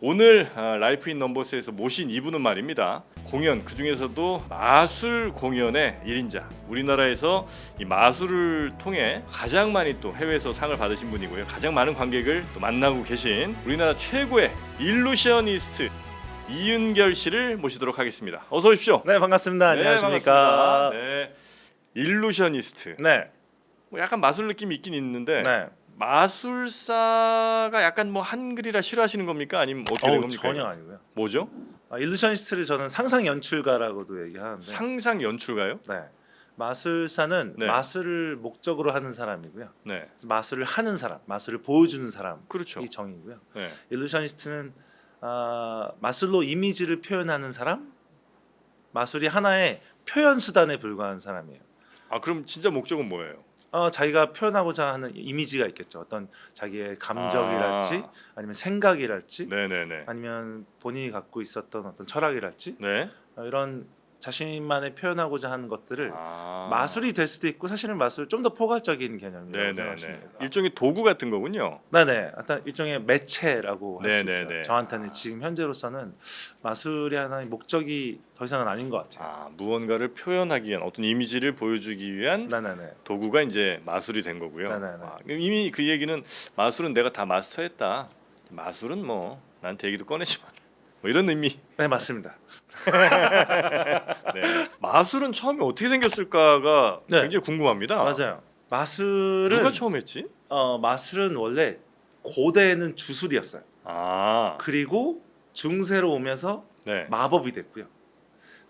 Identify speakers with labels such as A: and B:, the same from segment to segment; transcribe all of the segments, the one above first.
A: 오늘 라이프 인 넘버스에서 모신 이분은 말입니다. 공연 그중에서도 마술 공연의 1인자. 우리나라에서 이 마술을 통해 가장 많이 또 해외에서 상을 받으신 분이고요. 가장 많은 관객을 또 만나고 계신 우리나라 최고의 일루셔니스트 이은결 씨를 모시도록 하겠습니다. 어서 오십시오.
B: 네, 반갑습니다. 안녕하십니까.
A: 반갑습니다. 네. 일루셔니스트.
B: 네.
A: 뭐 약간 마술 느낌이 있긴 있는데
B: 네.
A: 마술사가 약간 뭐 한글이라 싫어하시는 겁니까? 아니면 어떻게 된 겁니까?
B: 전혀 아니고요.
A: 뭐죠?
B: 일루셔니스트를 저는 상상 연출가라고도 얘기하는데.
A: 상상 연출가요?
B: 네. 마술사는
A: 네.
B: 마술을 목적으로 하는 사람이고요.
A: 네.
B: 그래서 마술을 하는 사람, 마술을 보여주는 사람이
A: 그렇죠.
B: 정의고요.
A: 네.
B: 일루셔니스트는 마술로 이미지를 표현하는 사람, 마술이 하나의 표현 수단에 불과한 사람이에요.
A: 아 그럼 진짜 목적은 뭐예요?
B: 자기가 표현하고자 하는 이미지가 있겠죠. 어떤 자기의 감정이랄지 아니면 생각이랄지
A: 네네네.
B: 아니면 본인이 갖고 있었던 어떤 철학이랄지
A: 네.
B: 이런 자신만의 표현하고자 하는 것들을
A: 아.
B: 마술이 될 수도 있고 사실은 마술 좀 더 포괄적인 개념이라고
A: 네네네.
B: 생각하시면 돼요.
A: 일종의 도구 같은 거군요.
B: 네네. 어떤 일종의 매체라고 할 수
A: 네네네.
B: 있어요. 저한테는 지금 현재로서는 마술이 하나의 목적이 더 이상은 아닌 것 같아요.
A: 아 무언가를 표현하기 위한 어떤 이미지를 보여주기 위한
B: 네네네.
A: 도구가 이제 마술이 된 거고요.
B: 네네네.
A: 이미 그 얘기는 마술은 내가 다 마스터했다. 마술은 뭐 나한테 얘기도 꺼내지 마라. 뭐 이런 의미.
B: 네, 맞습니다.
A: 네. 마술은 처음에 어떻게 생겼을까가
B: 네.
A: 굉장히 궁금합니다.
B: 맞아요. 마술은
A: 누가 처음 했지?
B: 마술은 원래 고대에는 주술이었어요.
A: 아,
B: 그리고 중세로 오면서
A: 네.
B: 마법이 됐고요.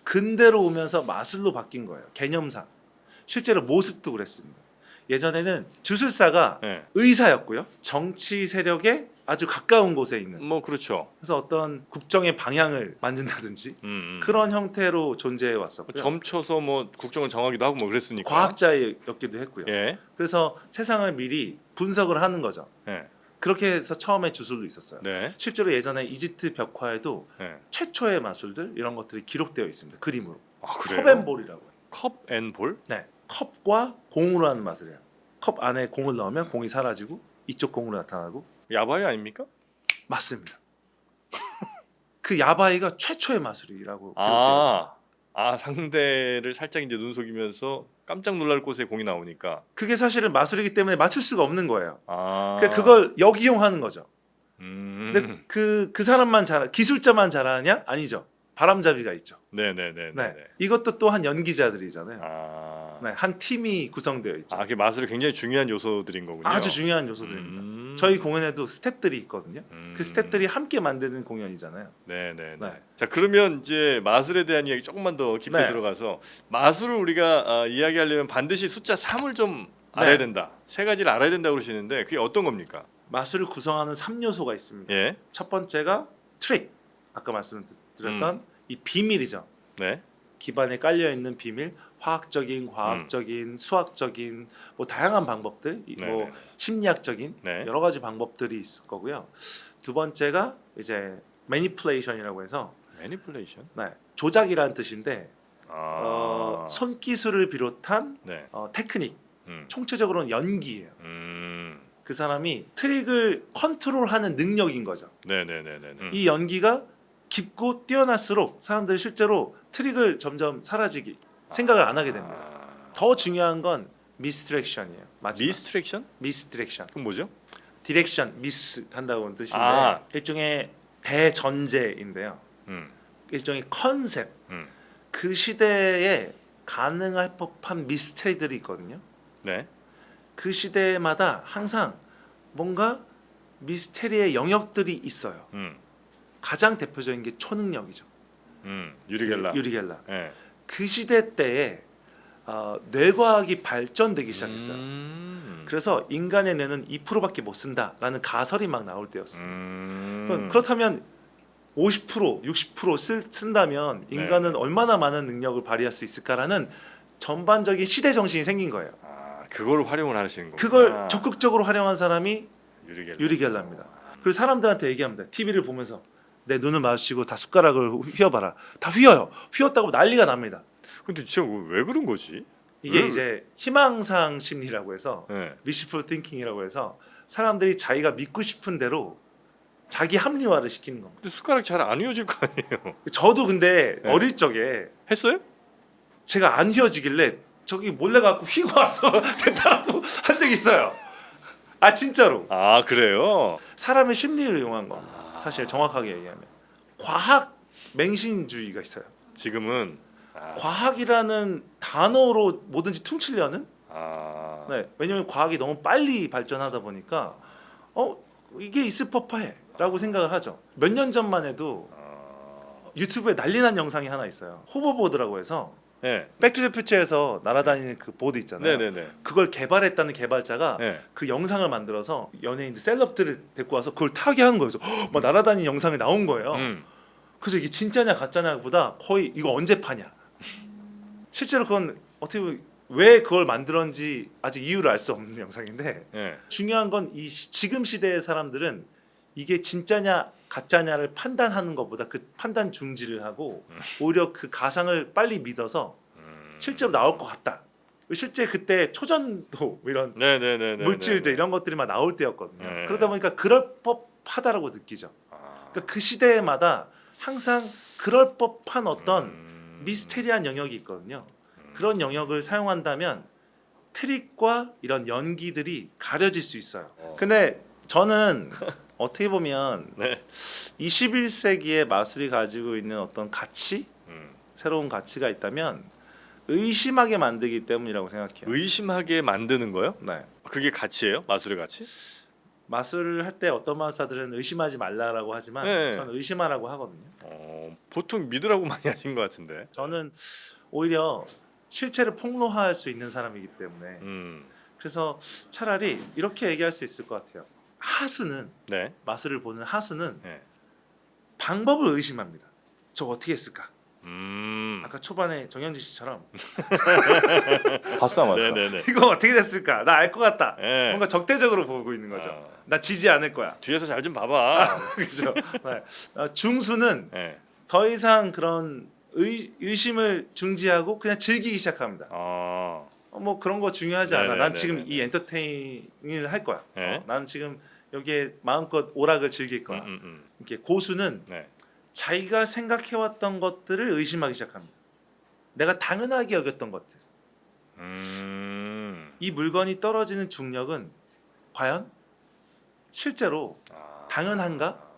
B: 근대로 오면서 마술로 바뀐 거예요. 개념상. 실제로 모습도 그랬습니다. 예전에는 주술사가
A: 네.
B: 의사였고요. 정치 세력에 아주 가까운 곳에 있는.
A: 뭐 그렇죠.
B: 그래서 어떤 국정의 방향을 만든다든지 그런 형태로 존재해 왔었고요.
A: 점쳐서 뭐 국정을 정하기도 하고 뭐 그랬으니까.
B: 과학자였기도 했고요.
A: 예.
B: 그래서 세상을 미리 분석을 하는 거죠.
A: 예.
B: 그렇게 해서 처음에 주술도 있었어요.
A: 네.
B: 실제로 예전에 이집트 벽화에도
A: 네.
B: 최초의 마술들 이런 것들이 기록되어 있습니다. 그림으로.
A: 아 그래요?
B: 컵앤볼이라고 해요.
A: 컵앤볼?
B: 네, 컵과 공으로 하는 마술이에요. 컵 안에 공을 넣으면 공이 사라지고 이쪽 공으로 나타나고.
A: 야바이 아닙니까?
B: 맞습니다. 그 야바이가 최초의 마술이라고 기록되어 있어요.
A: 상대를 살짝 이제 눈속이면서 깜짝 놀랄 곳에 공이 나오니까.
B: 그게 사실은 마술이기 때문에 맞출 수가 없는 거예요.
A: 아.
B: 그러니까 그걸 역이용하는 거죠.
A: 음.
B: 근데 그 사람만 기술자만 잘하냐? 아니죠. 바람잡이가 있죠.
A: 네네네.
B: 네. 이것도 또한 연기자들이잖아요.
A: 아.
B: 네, 한 팀이 구성되어 있죠.
A: 그게 마술이 굉장히 중요한 요소들인 거군요.
B: 아주 중요한 요소들입니다. 저희 공연에도 스태프들이 있거든요. 그 스태프들이 함께 만드는 공연이잖아요.
A: 네네네.
B: 네.
A: 자 그러면 이제 마술에 대한 이야기 조금만 더 깊게
B: 네.
A: 들어가서 마술을 우리가 이야기하려면 반드시 숫자 3을 좀 알아야
B: 네.
A: 된다. 세 가지를 알아야 된다고 그러시는데 그게 어떤 겁니까?
B: 마술을 구성하는 3요소가 있습니다.
A: 예.
B: 첫 번째가 트릭. 아까 말씀드렸던 이 비밀이죠.
A: 네.
B: 기반에 깔려 있는 비밀, 화학적인, 과학적인, 수학적인 뭐 다양한 방법들, 뭐
A: 네네.
B: 심리학적인
A: 네.
B: 여러 가지 방법들이 있을 거고요. 두 번째가 이제 매니플레이션이라고 해서
A: 매니플레이션?
B: 네, 조작이라는 뜻인데
A: 아.
B: 손기술을 비롯한
A: 네.
B: 테크닉,
A: 음.
B: 총체적으로는 연기예요.
A: 음.
B: 그 사람이 트릭을 컨트롤하는 능력인 거죠.
A: 네네네네.
B: 이 연기가 깊고 뛰어날수록 사람들이 실제로 트릭을 점점 사라지기 생각을 안 하게 됩니다. 더 중요한 건 미스트랙션이에요. 마지막.
A: 미스트랙션?
B: 미스트랙션.
A: 그건 뭐죠?
B: 디렉션 미스 한다고 뜻인데 일종의 대전제인데요. 일종의 컨셉. 그 시대에 가능할 법한 미스테리들이 있거든요.
A: 네.
B: 그 시대마다 항상 뭔가 미스테리의 영역들이 있어요. 가장 대표적인 게 초능력이죠.
A: 유리 겔라.
B: 네. 그 시대 때에 뇌과학이 발전되기 시작했어요. 그래서 인간의 뇌는 2%밖에 못 쓴다라는 가설이 막 나올 때였어요. 그렇다면 50%, 60% 쓴다면 인간은 얼마나 많은 능력을 발휘할 수 있을까라는 전반적인 시대 정신이 생긴 거예요.
A: 그걸 활용을 하시는 거구나.
B: 그걸 적극적으로 활용한 사람이
A: 유리
B: 겔라입니다. 그리고 사람들한테 얘기합니다. TV를 보면서 내 눈을 마주치고 다 숟가락을 휘어봐라. 다 휘어요. 휘었다고 난리가 납니다.
A: 근데 진짜 왜 그런 거지?
B: 이게 이제 희망상 심리라고 해서
A: 네.
B: wishful thinking이라고 해서 사람들이 자기가 믿고 싶은 대로 자기 합리화를 시키는 겁니다.
A: 근데 숟가락 잘 안 휘어질 거 아니에요.
B: 저도 근데
A: 네.
B: 어릴 적에
A: 했어요?
B: 제가 안 휘어지길래 저기 몰래 갖고 휘고 왔어 됐다라고 한 적 있어요. 아 진짜로.
A: 아 그래요?
B: 사람의 심리를 이용한 겁니다. 사실 정확하게 얘기하면 과학 맹신주의가 있어요.
A: 지금은
B: 과학이라는 단어로 뭐든지 퉁치려는.
A: 아,
B: 네, 왜냐면 과학이 너무 빨리 발전하다 보니까 이게 있을 법해라고 생각을 하죠. 몇 년 전만 해도 유튜브에 난리난 영상이 하나 있어요. 호버보드라고 해서
A: 네,
B: 백투더퓨처에서 날아다니는 그 보드 있잖아요.
A: 네네네.
B: 그걸 개발했다는 개발자가
A: 네.
B: 그 영상을 만들어서 연예인들 셀럽들을 데리고 와서 그걸 타게 하는 거예요. 그래서 막 날아다니는 영상이 나온 거예요. 그래서 이게 진짜냐 가짜냐보다 거의 이거 언제 파냐. 실제로 그건 어떻게 보면 왜 그걸 만들었는지 아직 이유를 알 수 없는 영상인데
A: 네.
B: 중요한 건 이 지금 시대의 사람들은 이게 진짜냐 가짜냐를 판단하는 것보다 그 판단 중지를 하고 오히려 그 가상을 빨리 믿어서 실제로 나올 것 같다. 실제 그때 초전도 이런
A: 네네네.
B: 물질들 이런 것들이 막 나올 때였거든요.
A: 네.
B: 그러다 보니까 그럴 법하다라고 느끼죠. 그러니까 그 시대마다 항상 그럴 법한 어떤 미스테리한 영역이 있거든요. 그런 영역을 사용한다면 트릭과 이런 연기들이 가려질 수 있어요. 근데 저는 어떻게 보면
A: 네.
B: 21세기의 마술이 가지고 있는 어떤 가치, 새로운 가치가 있다면 의심하게 만들기 때문이라고 생각해요.
A: 의심하게 만드는 거요?
B: 네.
A: 그게 가치예요? 마술의 가치?
B: 마술을 할 때 어떤 마술사들은 의심하지 말라라고 하지만
A: 네.
B: 저는 의심하라고 하거든요.
A: 보통 믿으라고 많이 하신 것 같은데.
B: 저는 오히려 실체를 폭로할 수 있는 사람이기 때문에 그래서 차라리 이렇게 얘기할 수 있을 것 같아요. 하수는
A: 네.
B: 마술을 보는 하수는
A: 네.
B: 방법을 의심합니다. 저거 어떻게 했을까?
A: 음.
B: 아까 초반에 정현진 씨처럼
C: 봤어 안 봤어?
A: 네네네.
B: 이거 어떻게 됐을까? 나 알 것 같다.
A: 네.
B: 뭔가 적대적으로 보고 있는 거죠.
A: 아.
B: 나 지지 않을 거야.
A: 뒤에서 잘 좀 봐봐.
B: 그죠? 네. 중수는
A: 네.
B: 더 이상 그런 의심을 중지하고 그냥 즐기기 시작합니다. 뭐 그런 거 중요하지 않아. 난
A: 네네네네.
B: 지금 이 엔터테인을 할 거야.
A: 네.
B: 나는 지금 여기에 마음껏 오락을 즐길 거야. 이렇게 고수는
A: 네.
B: 자기가 생각해왔던 것들을 의심하기 시작합니다. 내가 당연하게 여겼던 것들. 이 물건이 떨어지는 중력은 과연 실제로 당연한가?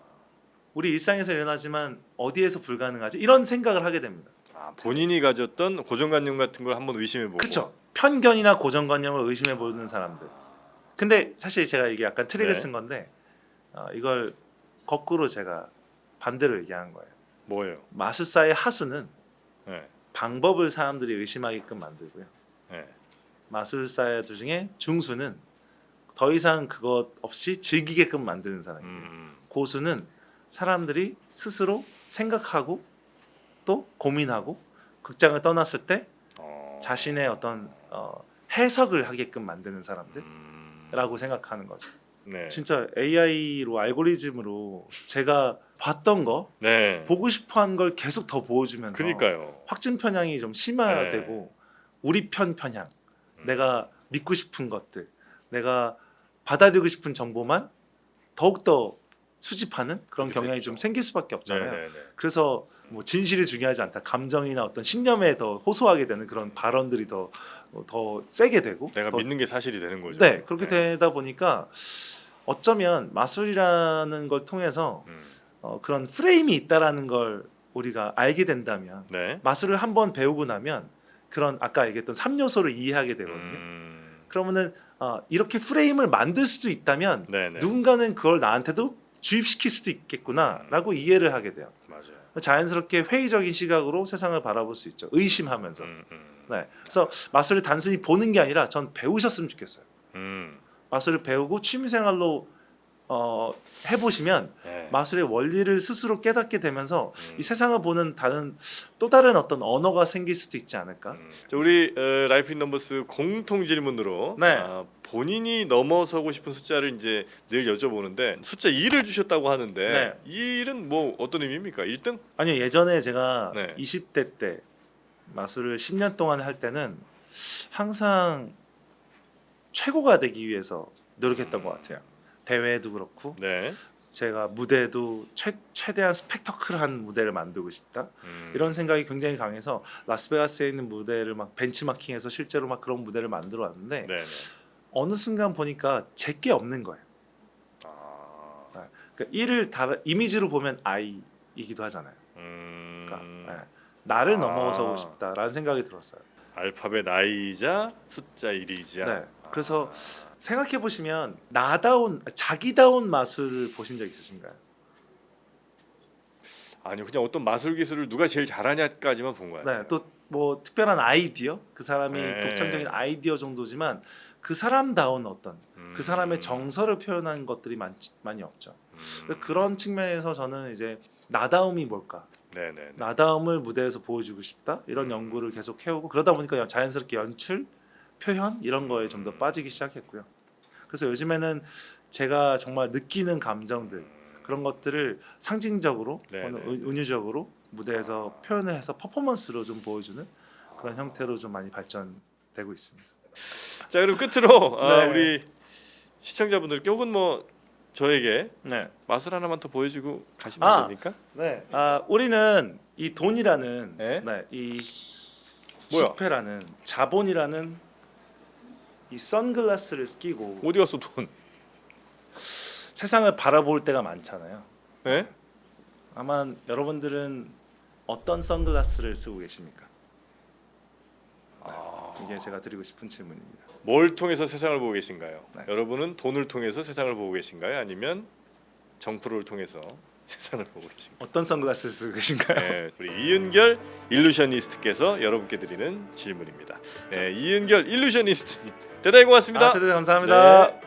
B: 우리 일상에서 일어나지만 어디에서 불가능하지? 이런 생각을 하게 됩니다.
A: 본인이 가졌던 고정관념 같은 걸 한번 의심해보고.
B: 그렇죠. 편견이나 고정관념을 의심해보는 사람들. 근데 사실 제가 이게 약간 트릭을
A: 네.
B: 쓴 건데 이걸 거꾸로 제가 반대로 얘기한 거예요.
A: 뭐예요?
B: 마술사의 하수는
A: 네.
B: 방법을 사람들이 의심하게끔 만들고요.
A: 네.
B: 마술사 중에 중수는 더 이상 그것 없이 즐기게끔 만드는 사람이에요. 고수는 사람들이 스스로 생각하고 또 고민하고 극장을 떠났을 때 자신의 어떤 해석을 하게끔 만드는 사람들라고 생각하는 거죠.
A: 네.
B: 진짜 AI로 알고리즘으로 제가 봤던 거
A: 네.
B: 보고 싶어한 걸 계속 더 보여주면서
A: 그러니까요.
B: 확증 편향이 좀 심화되고 우리 편 편향, 내가 믿고 싶은 것들, 내가 받아들이고 싶은 정보만 더욱더 수집하는 그런
A: 그렇게
B: 경향이
A: 됐죠.
B: 좀 생길 수밖에 없잖아요.
A: 네네네.
B: 그래서 뭐 진실이 중요하지 않다, 감정이나 어떤 신념에 더 호소하게 되는 그런 발언들이 더 세게 되고
A: 내가
B: 더
A: 믿는 게 사실이 되는 거죠.
B: 네, 그렇게 되다 보니까 어쩌면 마술이라는 걸 통해서 그런 프레임이 있다라는 걸 우리가 알게 된다면
A: 네.
B: 마술을 한번 배우고 나면 그런 아까 얘기했던 3요소를 이해하게 되거든요. 그러면은 이렇게 프레임을 만들 수도 있다면
A: 네네.
B: 누군가는 그걸 나한테도 주입시킬 수도 있겠구나라고 이해를 하게 돼요.
A: 맞아요.
B: 자연스럽게 회의적인 시각으로 세상을 바라볼 수 있죠. 의심하면서. 네. 그래서 마술을 단순히 보는 게 아니라 전 배우셨으면 좋겠어요. 마술을 배우고 취미생활로 해보시면
A: 네.
B: 마술의 원리를 스스로 깨닫게 되면서 이 세상을 보는 또 다른 어떤 언어가 생길 수도 있지 않을까?
A: 자, 우리 라이프 인 넘버스 공통 질문으로
B: 네.
A: 본인이 넘어서고 싶은 숫자를 이제 늘 여쭤보는데 숫자 2를 주셨다고 하는데
B: 네.
A: 2는 뭐 어떤 의미입니까? 1등?
B: 아니요, 예전에 제가
A: 네.
B: 20대 때 마술을 10년 동안 할 때는 항상 최고가 되기 위해서 노력했던 것 같아요. 대회도 그렇고
A: 네.
B: 제가 무대도 최대한 스펙터클한 무대를 만들고 싶다. 이런 생각이 굉장히 강해서 라스베가스에 있는 무대를 막 벤치마킹해서 실제로 막 그런 무대를 만들어 왔는데
A: 네네.
B: 어느 순간 보니까 제게 없는 거예요. 그러니까 이미지로 보면 I이기도 하잖아요. 그러니까 나를 넘어서고 싶다라는 생각이 들었어요.
A: 알파벳 I자 숫자 1이자.
B: 네. 그래서 생각해 보시면 자기다운 마술을 보신 적 있으신가요?
A: 아니요, 그냥 어떤 마술 기술을 누가 제일 잘하냐까지만 본 것 같아요.
B: 네. 또 뭐 특별한 아이디어, 그 사람이
A: 네.
B: 독창적인 아이디어 정도지만 그 사람다운 어떤 그 사람의 정서를 표현한 것들이 많이 없죠. 그런 측면에서 저는 이제 나다움이 뭘까?
A: 네네.
B: 나다움을 무대에서 보여주고 싶다 이런 연구를 계속 해오고 그러다 보니까 자연스럽게 연출, 표현 이런 거에 좀 더 빠지기 시작했고요. 그래서 요즘에는 제가 정말 느끼는 감정들 그런 것들을 상징적으로
A: 네네.
B: 또는 은유적으로 무대에서 표현을 해서 퍼포먼스로 좀 보여주는 그런 형태로 좀 많이 발전되고 있습니다.
A: 자, 그럼 끝으로
B: 네.
A: 우리 시청자분들께 혹은 뭐 저에게
B: 네.
A: 마술 하나만 더 보여주고 가시면 됩니까?
B: 네. 우리는 이 돈이라는
A: 네?
B: 이
A: 뭐야?
B: 지폐라는 자본이라는 이 선글라스를 끼고
A: 어디 갔어 돈?
B: 세상을 바라볼 때가 많잖아요.
A: 네?
B: 아마 여러분들은 어떤 선글라스를 쓰고 계십니까? 이게 제가 드리고 싶은 질문입니다.
A: 뭘 통해서 세상을 보고 계신가요?
B: 네.
A: 여러분은 돈을 통해서 세상을 보고 계신가요? 아니면 정프로를 통해서 세상을 보고 계신가요?
B: 어떤 선글라스를 쓰고 계신가요?
A: 네, 우리 이은결 일루셔니스트께서 여러분께 드리는 질문입니다. 네, 이은결 일루셔니스트님 대단히 고맙습니다.
B: 대단히 감사합니다.
A: 네.